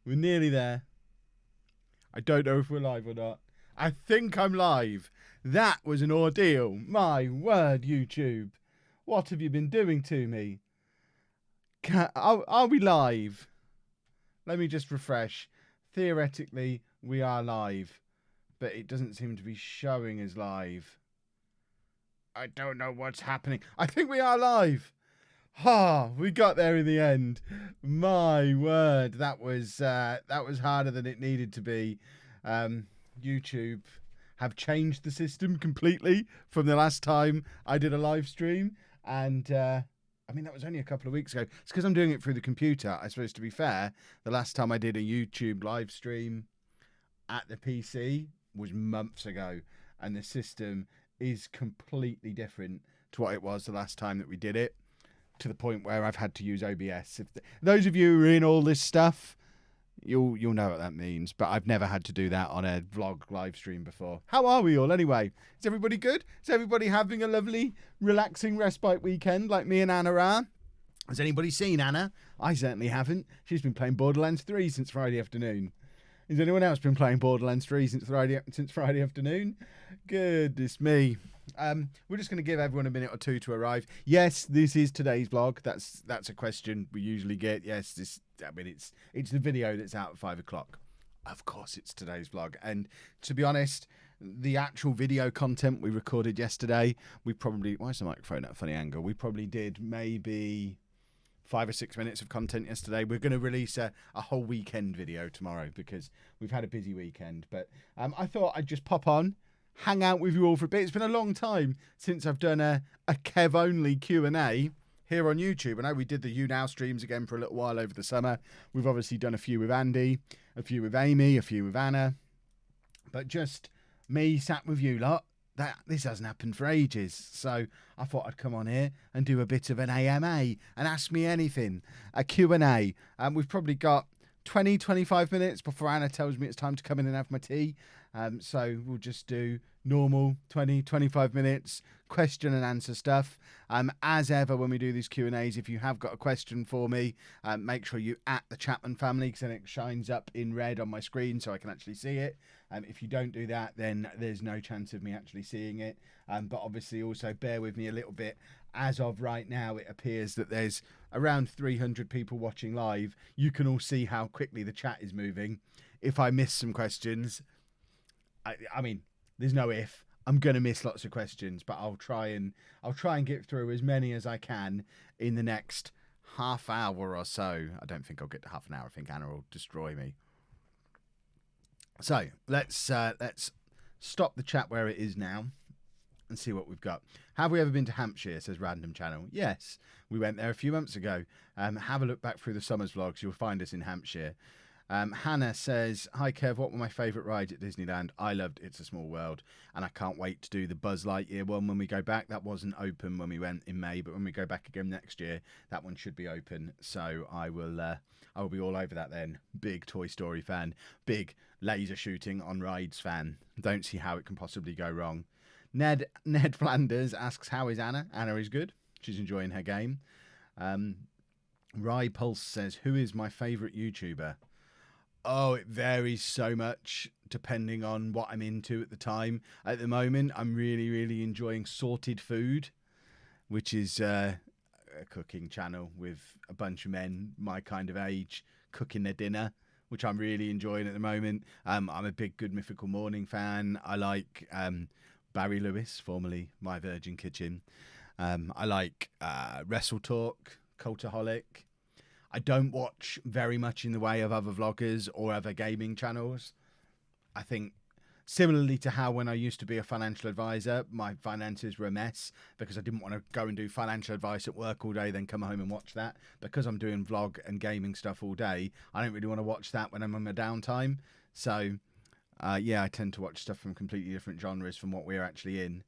We're nearly there. I don't know if we're live or not. I think I'm live. That was an ordeal. My word, YouTube. What have you been doing to me? Are we live? Let me just refresh. Theoretically, we are live, but it doesn't seem to be showing as live. I don't know what's happening. I think we are live. We got there in the end. My word, that was harder than it needed to be. YouTube have changed the system completely from the last time I did a live stream, and I mean that was only a couple of weeks ago. It's because I'm doing it through the computer. I suppose, to be fair, the last time I did a YouTube live stream at the PC was months ago, and the system is completely different to what it was the last time that we did it. To the point where I've had to use OBS. Those of you who are in all this stuff, you'll know what that means. But I've never had to do that on a vlog live stream before. How are we all anyway? Is everybody good? Is everybody having a lovely, relaxing respite weekend like me and Anna are? Has anybody seen Anna? I certainly haven't. She's been playing Borderlands 3 since Friday afternoon. Has anyone else been playing Borderlands 3 since Friday afternoon? Goodness me. We're just going to give everyone a minute or two to arrive. Yes, this is today's vlog. That's a question we usually get. Yes, it's the video that's out at 5 o'clock. Of course, it's today's vlog. And to be honest, the actual video content we recorded yesterday, why is the microphone at a funny angle? We probably did maybe 5 or 6 minutes of content yesterday. We're going to release a whole weekend video tomorrow because we've had a busy weekend. But I thought I'd just pop on, hang out with you all for a bit. It's been a long time since I've done a Kev only Q&A here on YouTube. I know we did the You Now streams again for a little while over the summer. We've obviously done a few with Andy, a few with Amy, a few with Anna, but just me sat with you lot. This hasn't happened for ages, so I thought I'd come on here and do a bit of an AMA and ask me anything, a Q&A. We've probably got 20-25 minutes before Anna tells me it's time to come in and have my tea. So we'll just do normal 20-25 minutes question and answer stuff. As ever, when we do these Q&As, if you have got a question for me, make sure you at the Chapman Family, because then it shines up in red on my screen so I can actually see it. If you don't do that, then there's no chance of me actually seeing it. But obviously also bear with me a little bit. As of right now, it appears that there's around 300 people watching live. You can all see how quickly the chat is moving. If I miss some questions, I mean, there's no if. I'm gonna miss lots of questions, but I'll try and get through as many as I can in the next half hour or so. I don't think I'll get to half an hour. I think Anna will destroy me. So let's stop the chat where it is now and see what we've got. Have we ever been to Hampshire? Says Random Channel. Yes, we went there a few months ago. Have a look back through the summer's vlogs. You'll find us in Hampshire. Hannah says, hi Kev, what were my favourite rides at Disneyland? I loved It's a Small World, and I can't wait to do the Buzz Lightyear one when we go back. That wasn't open when we went in May, but when we go back again next year, that one should be open. So I will be all over that then. Big Toy Story fan, big laser shooting on rides fan. Don't see how it can possibly go wrong. Ned Flanders asks, how is Anna? Anna is good. She's enjoying her game. Rye Pulse says, who is my favourite YouTuber? Oh, it varies so much depending on what I'm into at the time. At the moment, I'm really, really enjoying Sorted Food, which is a cooking channel with a bunch of men my kind of age cooking their dinner, which I'm really enjoying at the moment. I'm a big Good Mythical Morning fan. I like Barry Lewis, formerly My Virgin Kitchen. I like Wrestle Talk, Cultaholic. I don't watch very much in the way of other vloggers or other gaming channels. I think similarly to how when I used to be a financial advisor, my finances were a mess because I didn't want to go and do financial advice at work all day, then come home and watch that. Because I'm doing vlog and gaming stuff all day, I don't really want to watch that when I'm on my downtime. So, yeah, I tend to watch stuff from completely different genres from what we're actually in.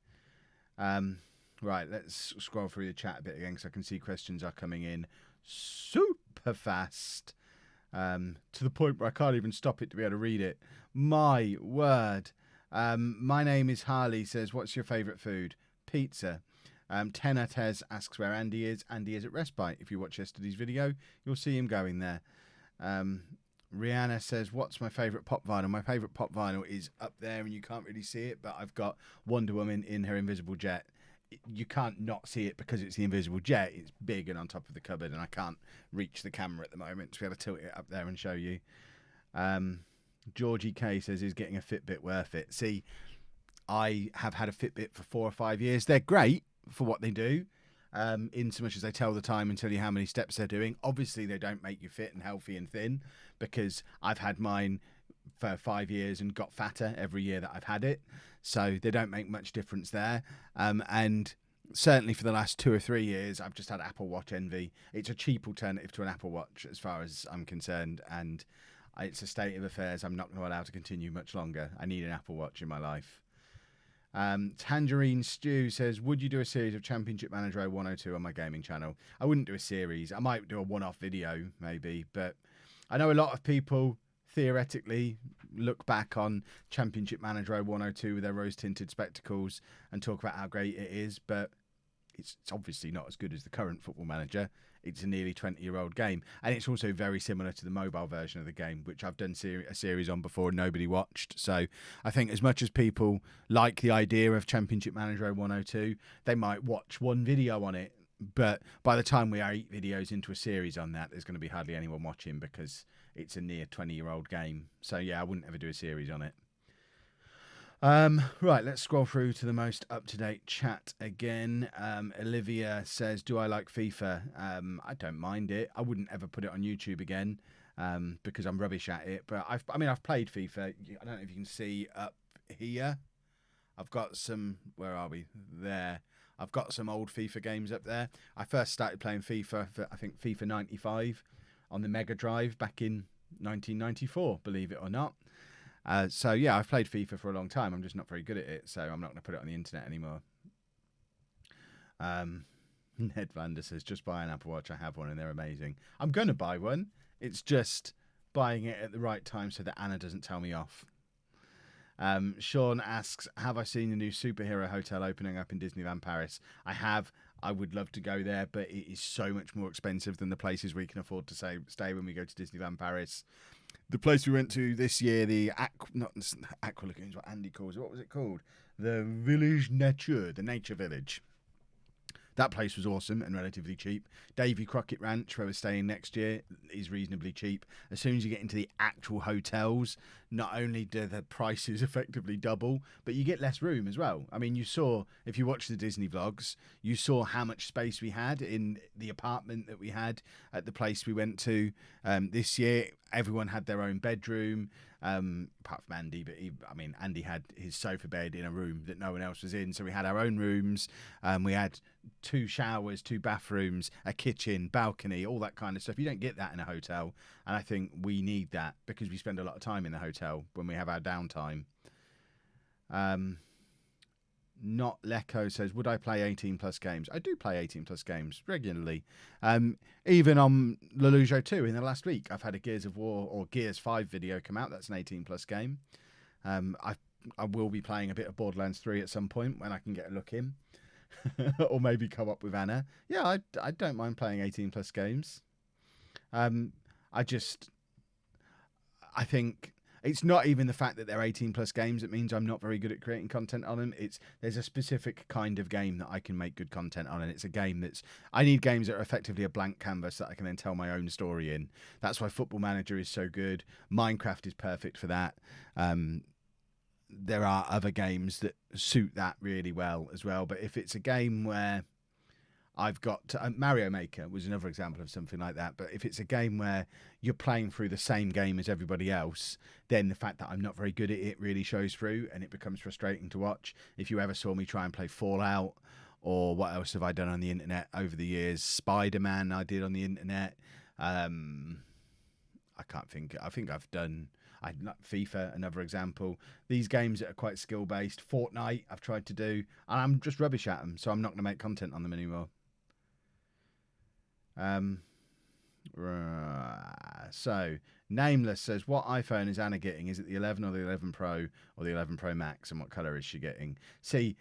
Right, let's scroll through the chat a bit again because I can see questions are coming in super fast, to the point where I can't even stop it to be able to read it. My word. My name is Harley says, what's your favourite food? Pizza. Tenatez asks where Andy is. Andy is at Respite. If you watch yesterday's video, you'll see him going there. Rihanna says, what's my favourite pop vinyl? My favourite pop vinyl is up there and you can't really see it, but I've got Wonder Woman in her invisible jet. You can't not see it because it's the invisible jet. It's big and on top of the cupboard, and I can't reach the camera at the moment to be able to tilt it up there and show you. Georgie K says, is getting a Fitbit worth it? See, I have had a Fitbit for 4 or 5 years. They're great for what they do, in so much as they tell the time and tell you how many steps they're doing. Obviously, they don't make you fit and healthy and thin, because I've had mine for 5 years and got fatter every year that I've had it. So they don't make much difference there. And certainly for the last 2 or 3 years, I've just had Apple Watch envy. It's a cheap alternative to an Apple Watch as far as I'm concerned. And it's a state of affairs I'm not going to allow to continue much longer. I need an Apple Watch in my life. Tangerine Stew says, would you do a series of Championship Manager 102 on my gaming channel? I wouldn't do a series. I might do a one-off video maybe, but I know a lot of people theoretically look back on Championship Manager 102 with their rose-tinted spectacles and talk about how great it is, but it's obviously not as good as the current Football Manager. It's a nearly 20-year-old game, and it's also very similar to the mobile version of the game, which I've done a series on before and nobody watched. So I think as much as people like the idea of Championship Manager 102, they might watch one video on it, but by the time we are 8 videos into a series on that, there's going to be hardly anyone watching because it's a near 20-year-old game. So yeah, I wouldn't ever do a series on it. Right, let's scroll through to the most up-to-date chat again. Olivia says, do I like FIFA? I don't mind it. I wouldn't ever put it on YouTube again, because I'm rubbish at it. But I've played FIFA. I don't know if you can see up here. I've got some, where are we? There. I've got some old FIFA games up there. I first started playing FIFA for, I think, FIFA 95 on the Mega Drive back in 1994, believe it or not. So yeah, I've played FIFA for a long time. I'm just not very good at it, so I'm not going to put it on the internet anymore. Ned Vander says, just buy an Apple Watch. I have one and they're amazing. I'm going to buy one. It's just buying it at the right time so that Anna doesn't tell me off. Sean asks, have I seen the new superhero hotel opening up in Disneyland Paris? I have. I would love to go there, but it is so much more expensive than the places we can afford to stay when we go to Disneyland Paris. The place we went to this year, the Aqua Lagoons, what Andy calls it. What was it called? The Village Nature, the Nature Village. That place was awesome and relatively cheap. Davy Crockett Ranch, where we're staying next year, is reasonably cheap. As soon as you get into the actual hotels, not only do the prices effectively double, but you get less room as well. I mean, you saw, if you watch the Disney vlogs, you saw how much space we had in the apartment that we had at the place we went to this year. Everyone had their own bedroom, apart from Andy, but Andy had his sofa bed in a room that no one else was in, so we had our own rooms. We had 2 showers, 2 bathrooms, a kitchen, balcony, all that kind of stuff. You don't get that in a hotel, and I think we need that because we spend a lot of time in the hotel when we have our downtime. Not Lecco says, would I play 18 plus games? I do play 18 plus games regularly. Even on lollujo 2 in the last week, I've had a Gears of War or Gears 5 video come out. That's an 18 plus game. I will be playing a bit of Borderlands 3 at some point when I can get a look in. Or maybe co op with Anna. Yeah, I don't mind playing 18 plus games. I think it's not even the fact that they're 18 plus games that means I'm not very good at creating content on them. There's a specific kind of game that I can make good content on, and it's a game I need games that are effectively a blank canvas that I can then tell my own story in. That's why Football Manager is so good. Minecraft is perfect for that. There are other games that suit that really well as well, but if it's a game where I've got Mario Maker was another example of something like that. But if it's a game where you're playing through the same game as everybody else, then the fact that I'm not very good at it really shows through, and it becomes frustrating to watch. If you ever saw me try and play Fallout, or what else have I done on the internet over the years? Spider-Man I did on the internet. I can't think. I think I've done FIFA, another example. These games that are quite skill-based. Fortnite I've tried to do, and I'm just rubbish at them, so I'm not going to make content on them anymore. So Nameless says, what iPhone is Anna getting? Is it the 11 or the 11 Pro or the 11 Pro Max, and what color is she getting? See,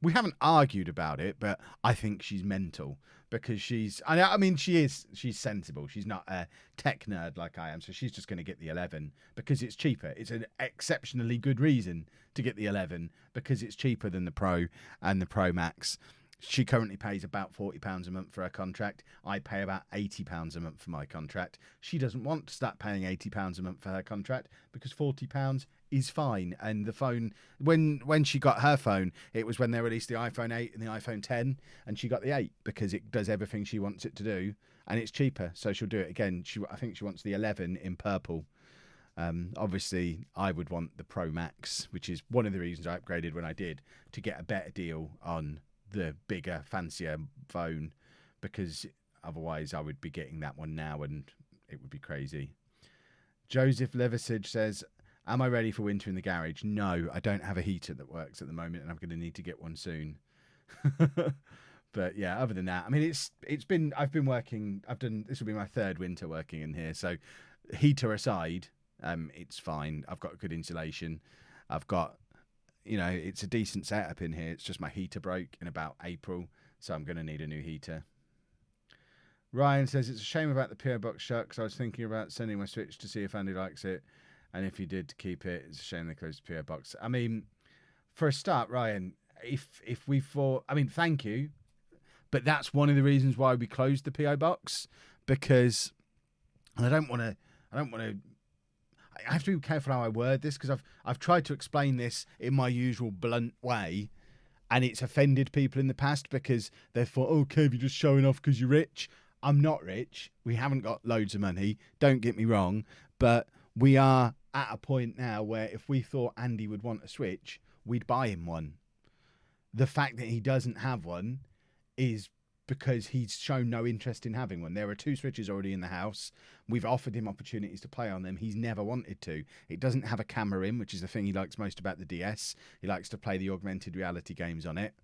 we haven't argued about it, but I think she's mental because I mean, she's sensible. She's not a tech nerd like I am, so she's just going to get the 11 because it's cheaper. It's an exceptionally good reason to get the 11 because it's cheaper than the Pro and the Pro Max. She currently pays about £40 a month for her contract. I pay about £80 a month for my contract. She doesn't want to start paying £80 a month for her contract because £40 is fine. And the phone, when she got her phone, it was when they released the iPhone 8 and the iPhone 10, and she got the 8 because it does everything she wants it to do, and it's cheaper. So she'll do it again. I think she wants the 11 in purple. Obviously, I would want the Pro Max, which is one of the reasons I upgraded when I did, to get a better deal on the bigger, fancier phone, because otherwise I would be getting that one now and it would be crazy. Joseph Levisage says, am I ready for winter in the garage? No, I don't have a heater that works at the moment, and I'm going to need to get one soon. But yeah, other than that, I mean, I've been working, this will be my third winter working in here, so heater aside, it's fine. I've got good insulation. I've got, it's a decent setup in here. It's just my heater broke in about April, so I'm going to need a new heater. Ryan says, it's a shame about the PO box shut because I was thinking about sending my Switch to see if Andy likes it, and if he did, to keep it. It's a shame they closed the PO box. I mean, for a start, Ryan, if we thought, I mean, thank you, but that's one of the reasons why we closed the PO box, because, and I don't want to. I have to be careful how I word this because I've tried to explain this in my usual blunt way, and it's offended people in the past because they thought, oh, Kev, you're just showing off because you're rich. I'm not rich. We haven't got loads of money. Don't get me wrong. But we are at a point now where if we thought Andy would want a Switch, we'd buy him one. The fact that he doesn't have one is because he's shown no interest in having one. There are 2 Switches already in the house. We've offered him opportunities to play on them. He's never wanted to. It doesn't have a camera in, which is the thing he likes most about the DS. He likes to play the augmented reality games on it.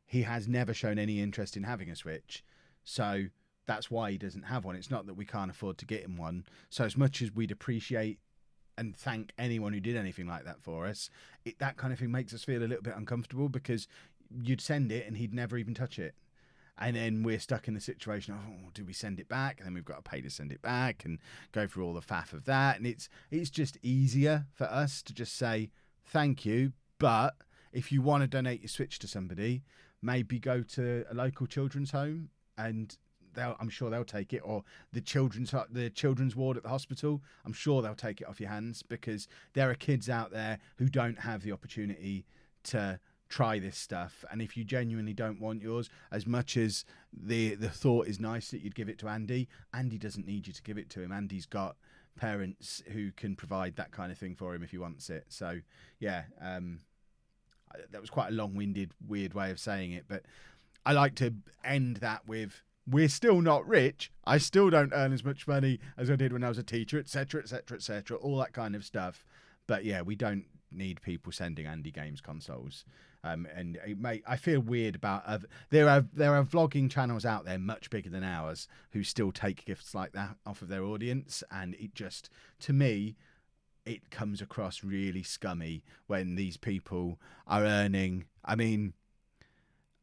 He has never shown any interest in having a Switch. So that's why he doesn't have one. It's not that we can't afford to get him one. So as much as we'd appreciate and thank anyone who did anything like that for us, that kind of thing makes us feel a little bit uncomfortable because you'd send it and he'd never even touch it. And then we're stuck in the situation of, oh, do we send it back? And then we've got to pay to send it back and go through all the faff of that. And it's just easier for us to just say, thank you. But if you want to donate your Switch to somebody, maybe go to a local children's home and I'm sure they'll take it, or the children's ward at the hospital. I'm sure they'll take it off your hands because there are kids out there who don't have the opportunity to try this stuff, and if you genuinely don't want yours, as much as the thought is nice that you'd give it to Andy doesn't need you to give it to him. Andy's got parents who can provide that kind of thing for him if he wants it. So yeah, that was quite a long-winded, weird way of saying it, but I like to end that with, we're still not rich. I still don't earn as much money as I did when I was a teacher, etc., etc., etc., all that kind of stuff. But yeah, we don't need people sending Andy games consoles. And I feel weird about there are vlogging channels out there much bigger than ours who still take gifts like that off of their audience, and it just, to me, it comes across really scummy when these people are earning. I mean,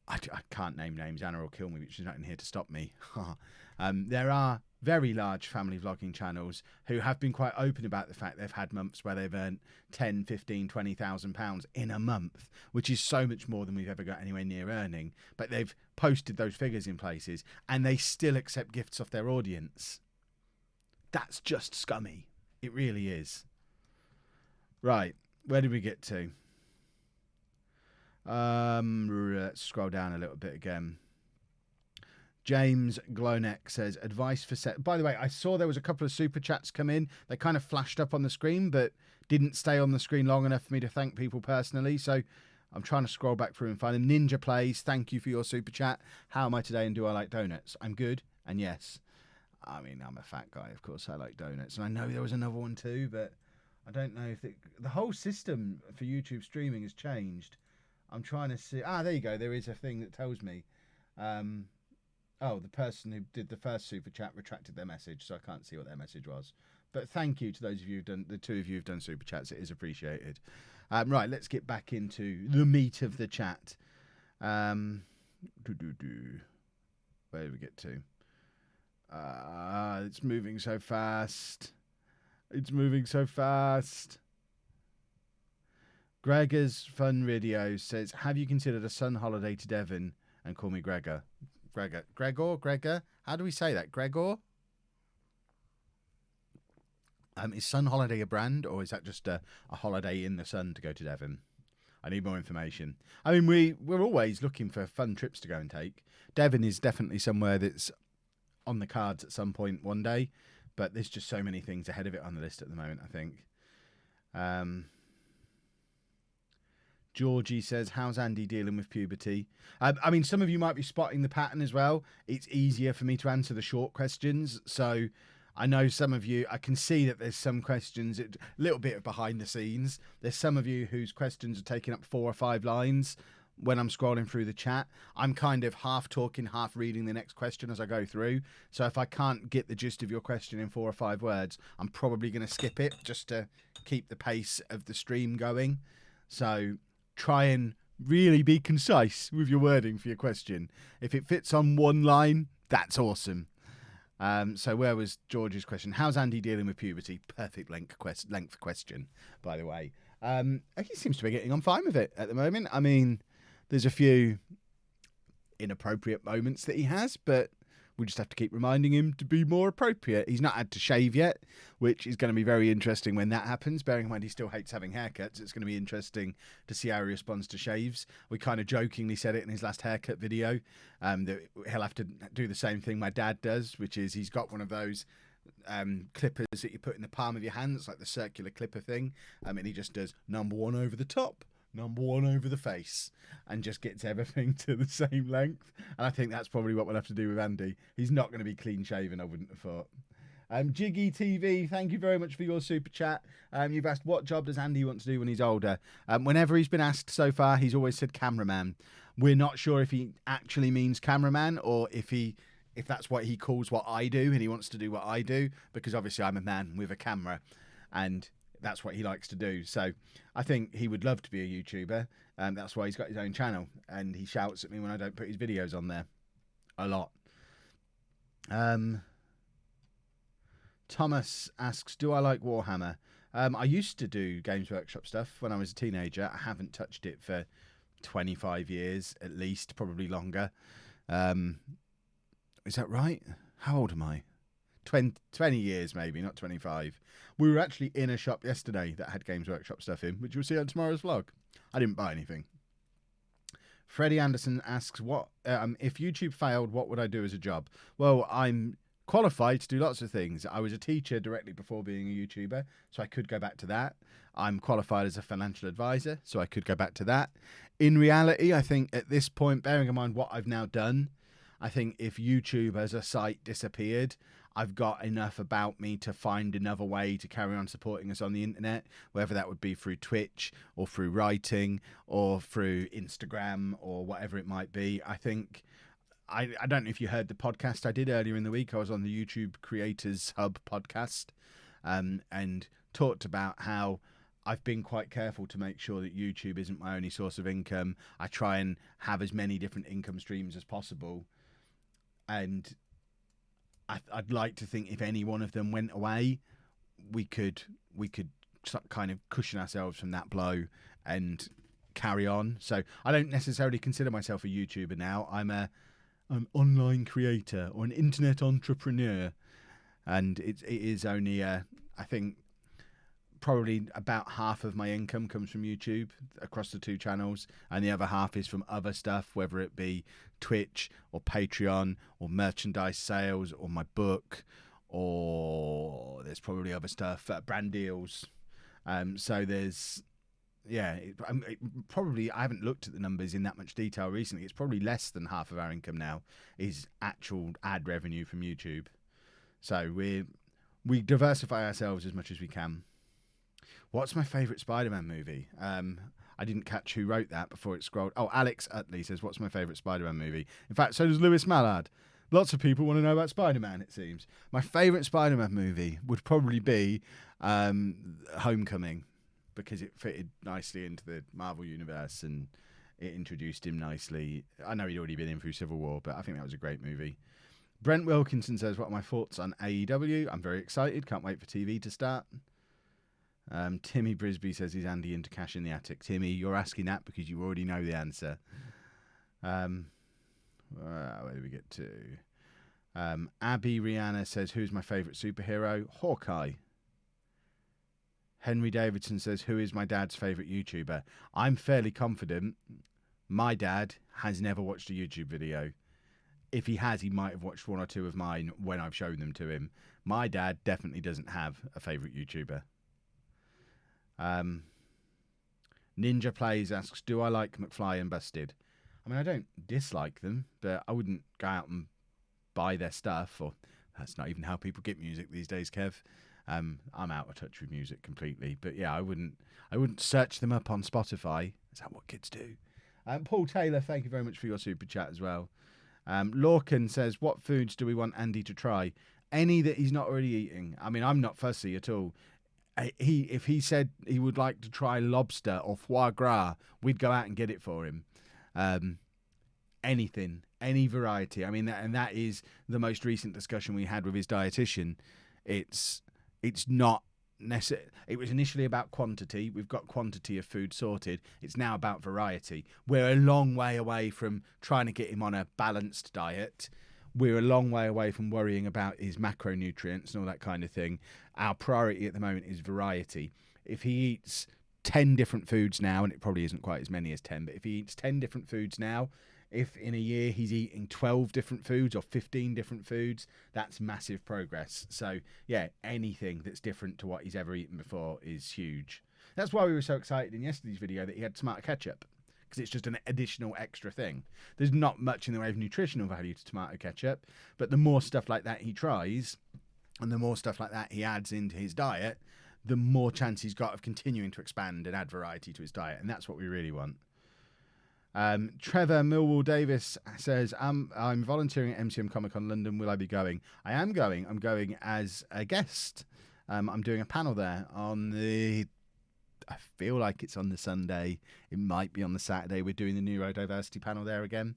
I can't name names. Anna will kill me, but she's not in here to stop me. There are very large family vlogging channels who have been quite open about the fact they've had months where they've earned 10, 15, 20,000 pounds in a month, which is so much more than we've ever got anywhere near earning. But they've posted those figures in places and they still accept gifts off their audience. That's just scummy. It really is. Right. Where did we get to? Let's scroll down a little bit again. James Glonek says, advice for set. By the way, I saw there was a couple of super chats come in. They kind of flashed up on the screen, but didn't stay on the screen long enough for me to thank people personally. So I'm trying to scroll back through and find them. Ninja Plays, thank you for your super chat. How am I today and do I like donuts? I'm good. And yes, I mean, I'm a fat guy. Of course, I like donuts. And I know there was another one too, but I don't know if the whole system for YouTube streaming has changed. I'm trying to see. There you go. There is a thing that tells me. Oh, the person who did the first super chat retracted their message, so I can't see what their message was. But thank you to those of you who've done, the two of you who've done super chats. It is appreciated. Right, let's get back into the meat of the chat. Where do we get to? It's moving so fast. It's moving so fast. Gregor's Fun Radio says, have you considered a sun holiday to Devon and call me Gregor? Gregor? How do we say that? Gregor? Is Sun Holiday a brand, or is that just a holiday in the sun to go to Devon? I need more information. I mean, we're always looking for fun trips to go and take. Devon is definitely somewhere that's on the cards at some point one day, but there's just so many things ahead of it on the list at the moment, I think. Georgie says, how's Andy dealing with puberty? I mean, some of you might be spotting the pattern as well. It's easier for me to answer the short questions. So I know some of you, I can see that there's some questions, a little bit of behind the scenes. There's some of you whose questions are taking up 4 or 5 lines when I'm scrolling through the chat. I'm kind of half talking, half reading the next question as I go through. So if I can't get the gist of your question in 4 or 5 words, I'm probably going to skip it just to keep the pace of the stream going. So try and really be concise with your wording for your question. If it fits on 1 line, that's awesome. So where was George's question? How's Andy dealing with puberty? Perfect length question, by the way. He seems to be getting on fine with it at the moment. I mean, there's a few inappropriate moments that he has, but we just have to keep reminding him to be more appropriate. He's not had to shave yet, which is going to be very interesting when that happens. Bearing in mind he still hates having haircuts, it's going to be interesting to see how he responds to shaves. We kind of jokingly said it in his last haircut video, that he'll have to do the same thing my dad does, which is he's got one of those clippers that you put in the palm of your hand. It's like the circular clipper thing, and he just does number 1 over the top, number 1 over the face, and just gets everything to the same length. And I think that's probably what we'll have to do with Andy. He's not going to be clean shaven, I wouldn't have thought. Jiggy TV, thank you very much for your super chat. You've asked, what job does Andy want to do when he's older? Whenever he's been asked so far, he's always said cameraman. We're not sure if he actually means cameraman or if that's what he calls what I do and he wants to do what I do, because obviously I'm a man with a camera and that's what he likes to do. So I think he would love to be a YouTuber. That's why he's got his own channel, and he shouts at me when I don't put his videos on there a lot. Thomas asks, do I like Warhammer? I used to do Games Workshop stuff when I was a teenager. I haven't touched it for 25 years at least, probably longer. Is that right? How old am I? 20 years maybe, not 25. We were actually in a shop yesterday that had Games Workshop stuff in, which you'll see on tomorrow's vlog. I didn't buy anything. Freddie Anderson asks, "What if YouTube failed, what would I do as a job?" Well, I'm qualified to do lots of things. I was a teacher directly before being a YouTuber, so I could go back to that. I'm qualified as a financial advisor, so I could go back to that. In reality, I think at this point, bearing in mind what I've now done, I think if YouTube as a site disappeared, I've got enough about me to find another way to carry on supporting us on the internet, whether that would be through Twitch or through writing or through Instagram or whatever it might be. I think, I don't know if you heard the podcast I did earlier in the week. I was on the YouTube Creators Hub podcast and talked about how I've been quite careful to make sure that YouTube isn't my only source of income. I try and have as many different income streams as possible. And I'd like to think if any one of them went away, we could kind of cushion ourselves from that blow and carry on. So I don't necessarily consider myself a YouTuber now. I'm an online creator or an internet entrepreneur, and it is only I think probably about half of my income comes from YouTube across the 2 channels, and the other half is from other stuff, whether it be Twitch or Patreon or merchandise sales or my book, or there's probably other stuff, brand deals. So there's, probably, I haven't looked at the numbers in that much detail recently. It's probably less than half of our income now is actual ad revenue from YouTube. So we diversify ourselves as much as we can. What's my favourite Spider-Man movie? I didn't catch who wrote that before it scrolled. Oh, Alex Utley says, what's my favourite Spider-Man movie? In fact, so does Lewis Mallard. Lots of people want to know about Spider-Man, it seems. My favourite Spider-Man movie would probably be Homecoming, because it fitted nicely into the Marvel universe and it introduced him nicely. I know he'd already been in through Civil War, but I think that was a great movie. Brent Wilkinson says, what are my thoughts on AEW? I'm very excited. Can't wait for TV to start. Timmy Brisby says, is Andy into Cash in the Attic? Timmy, you're asking that because you already know the answer. Where do we get to? Abby Rihanna says, who's my favourite superhero? Hawkeye. Henry Davidson says, who is my dad's favourite YouTuber? I'm fairly confident my dad has never watched a YouTube video. If he has, he might have watched one or two of mine when I've shown them to him. My dad definitely doesn't have a favourite YouTuber. Ninja Plays asks, do I like McFly and Busted? I mean, I don't dislike them, but I wouldn't go out and buy their stuff, or that's not even how people get music these days, Kev. I'm out of touch with music completely, but yeah, I wouldn't search them up on Spotify. Is that what kids do? Paul Taylor, thank you very much for your super chat as well. Lorcan says, what foods do we want Andy to try? Any that he's not already eating. I mean, I'm not fussy at all. If he said he would like to try lobster or foie gras, we'd go out and get it for him. Anything, any variety. I mean, that is the most recent discussion we had with his dietitian. It's not necessary. It was initially about quantity. We've got quantity of food sorted. It's now about variety. We're a long way away from trying to get him on a balanced diet. We're a long way away from worrying about his macronutrients and all that kind of thing. Our priority at the moment is variety. If he eats 10 different foods now, and it probably isn't quite as many as 10, but if he eats 10 different foods now, if in a year he's eating 12 different foods or 15 different foods, that's massive progress. So, yeah, anything that's different to what he's ever eaten before is huge. That's why we were so excited in yesterday's video that he had tomato ketchup, because it's just an additional extra thing. There's not much in the way of nutritional value to tomato ketchup, but the more stuff like that he tries and the more stuff like that he adds into his diet, the more chance he's got of continuing to expand and add variety to his diet, and that's what we really want. Trevor Millwall Davis says, I'm volunteering at MCM Comic Con London. Will I be going? I am going. I'm going as a guest. I'm doing a panel there on the... I feel like it's on the Sunday. It might be on the Saturday. We're doing the neurodiversity panel there again.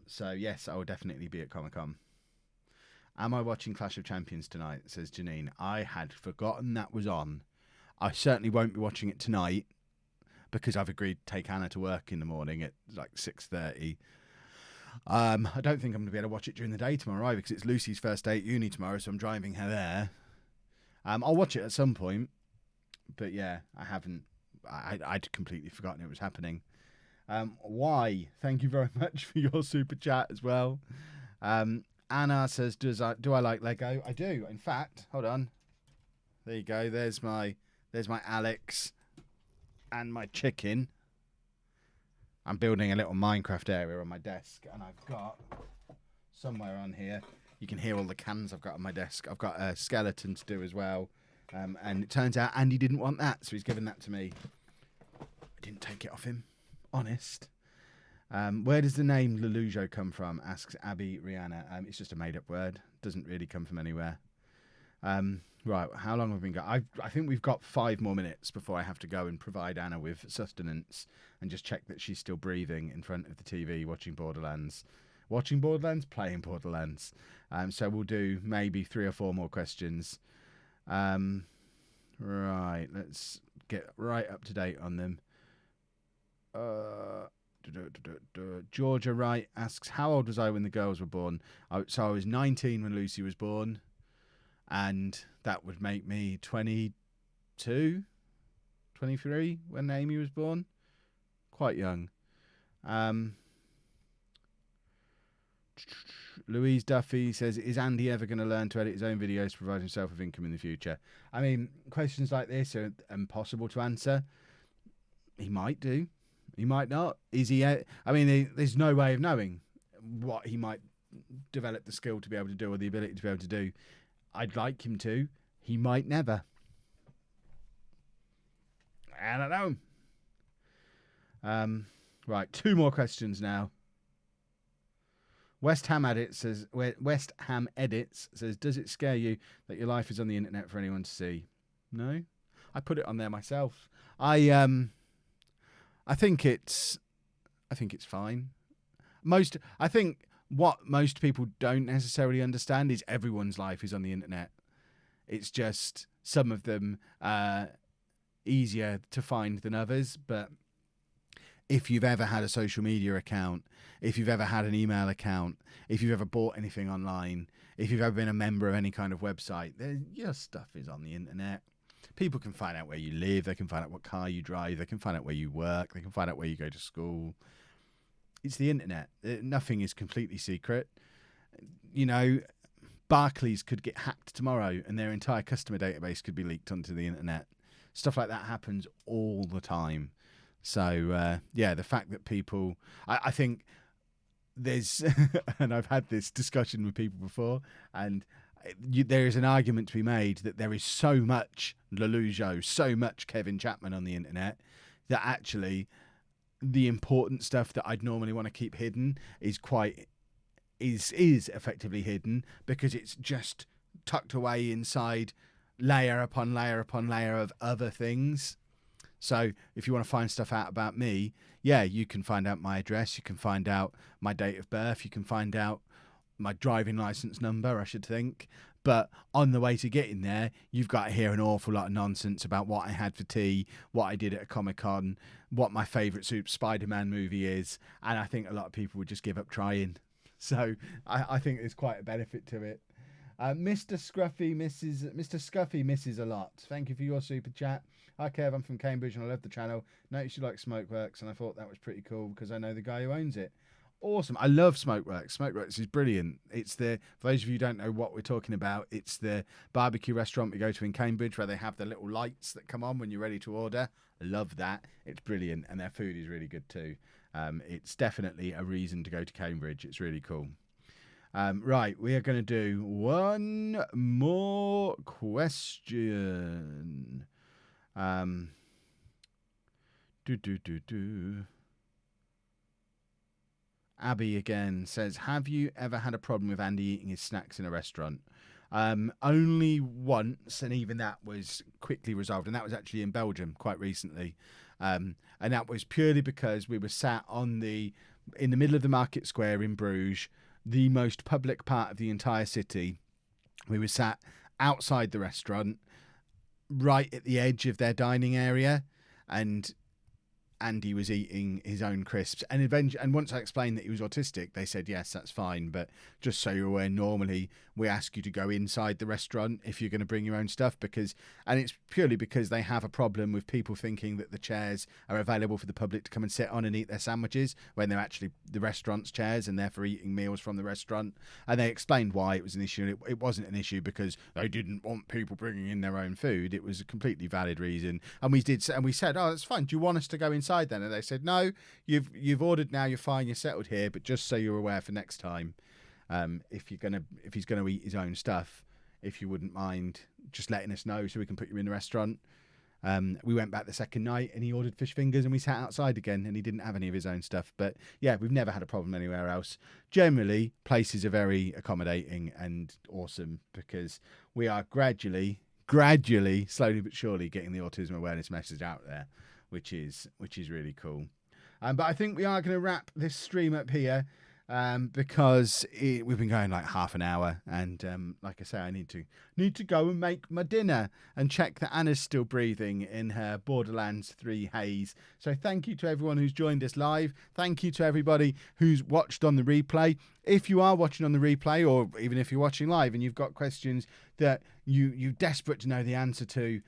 So, yes, I will definitely be at Comic Con. Am I watching Clash of Champions tonight? Says Janine. I had forgotten that was on. I certainly won't be watching it tonight, because I've agreed to take Anna to work in the morning at like 6:30. I don't think I'm going to be able to watch it during the day tomorrow either, because it's Lucy's first day at uni tomorrow, so I'm driving her there. I'll watch it at some point, but yeah, I haven't. I'd completely forgotten it was happening. Why? Thank you very much for your super chat as well. Anna says, do I like Lego? I do. In fact, hold on. There you go. There's my Alex and my chicken. I'm building a little Minecraft area on my desk, and I've got somewhere on here, you can hear all the cans I've got on my desk. I've got a skeleton to do as well, and it turns out Andy didn't want that, so he's given that to me. I didn't take it off him, honest. Where does the name lollujo come from? Asks Abby Rihanna. It's just a made-up word. Doesn't really come from anywhere. Right, how long have we got? I think we've got 5 more minutes before I have to go and provide Anna with sustenance and just check that she's still breathing in front of the TV watching Borderlands. Watching Borderlands? Playing Borderlands. So we'll do maybe 3 or 4 more questions. Right, let's get right up to date on them. Georgia Wright asks, how old was I when the girls were born? So I was 19 when Lucy was born, and that would make me 22, 23 when Amy was born. Quite young. Louise Duffy says, is Andy ever going to learn to edit his own videos to provide himself with income in the future? I mean, questions like this are impossible to answer. He might do. He might not. Is he? I mean, there's no way of knowing what he might develop the skill to be able to do or the ability to be able to do. I'd like him to. He might never. I don't know. Right, 2 more questions now. West Ham Edits says, does it scare you that your life is on the internet for anyone to see? No, I put it on there myself. I think it's fine. I think what most people don't necessarily understand is everyone's life is on the internet. It's just some of them easier to find than others. But if you've ever had a social media account, if you've ever had an email account, if you've ever bought anything online, if you've ever been a member of any kind of website, your stuff is on the internet. People can find out where you live. They can find out what car you drive. They can find out where you work. They can find out where you go to school. It's the internet. Nothing is completely secret. You know, Barclays could get hacked tomorrow and their entire customer database could be leaked onto the internet. Stuff like that happens all the time. So, yeah, the fact that people... I think there's... and I've had this discussion with people before, and there is an argument to be made that there is so much lollujo, so much Kevin Chapman on the internet, that actually the important stuff that I'd normally want to keep hidden is effectively hidden, because it's just tucked away inside layer upon layer upon layer of other things. So if you want to find stuff out about me, yeah, you can find out my address, you can find out my date of birth, you can find out my driving license number, I should think. But on the way to getting there, you've got to hear an awful lot of nonsense about what I had for tea, what I did at a Comic-Con, what my favourite Spider-Man movie is, and I think a lot of people would just give up trying. So I think there's quite a benefit to it. Mr. Scuffy misses a lot. Thank you for your super chat. Hi Kev, I'm from Cambridge and I love the channel. Noticed you like Smokeworks and I thought that was pretty cool because I know the guy who owns it. Awesome. I love Smokeworks. Smokeworks is brilliant. It's for those of you who don't know what we're talking about, it's the barbecue restaurant we go to in Cambridge where they have the little lights that come on when you're ready to order. I love that. It's brilliant. And their food is really good too. It's definitely a reason to go to Cambridge. It's really cool. Right, we are going to do one more question. Abby again says, have you ever had a problem with Andy eating his snacks in a restaurant? Only once, and even that was quickly resolved, and that was actually in Belgium quite recently. And that was purely because we were sat in the middle of the market square in Bruges, the most public part of the entire city. We were sat outside the restaurant, right at the edge of their dining area, and Andy was eating his own crisps. And once I explained that he was autistic, they said, yes, that's fine. But just so you're aware, normally we ask you to go inside the restaurant if you're going to bring your own stuff, and it's purely because they have a problem with people thinking that the chairs are available for the public to come and sit on and eat their sandwiches when they're actually the restaurant's chairs and therefore eating meals from the restaurant. And they explained why it was an issue. It wasn't an issue because they didn't want people bringing in their own food. It was a completely valid reason. And we said, oh, that's fine. Do you want us to go inside then? And they said, no, you've ordered now, you're fine, you're settled here, but just so you're aware for next time, if he's gonna eat his own stuff, if you wouldn't mind just letting us know so we can put you in the restaurant. We went back the second night and he ordered fish fingers and we sat outside again and he didn't have any of his own stuff. But yeah, we've never had a problem anywhere else. Generally, places are very accommodating and awesome because we are gradually, slowly but surely getting the autism awareness message out there, which is really cool. But I think we are going to wrap this stream up here because we've been going like half an hour, and like I say, I need to go and make my dinner and check that Anna's still breathing in her Borderlands 3 haze. So thank you to everyone who's joined us live. Thank you to everybody who's watched on the replay. If you are watching on the replay, or even if you're watching live and you've got questions that you're desperate to know the answer to,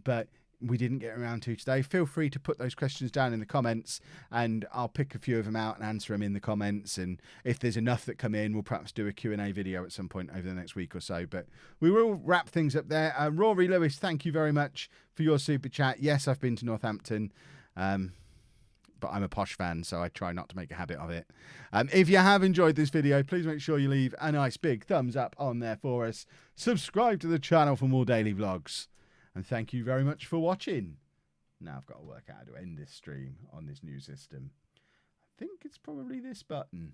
but we didn't get around to today, feel free to put those questions down in the comments and I'll pick a few of them out and answer them in the comments. And if there's enough that come in, we'll perhaps do a Q&A video at some point over the next week or so. But we will wrap things up there. Rory Lewis, thank you very much for your super chat. Yes, I've been to Northampton, but I'm a posh fan, so I try not to make a habit of it. If you have enjoyed this video, please make sure you leave a nice big thumbs up on there for us. Subscribe to the channel for more daily vlogs. And thank you very much for watching. Now I've got to work out how to end this stream on this new system. I think it's probably this button.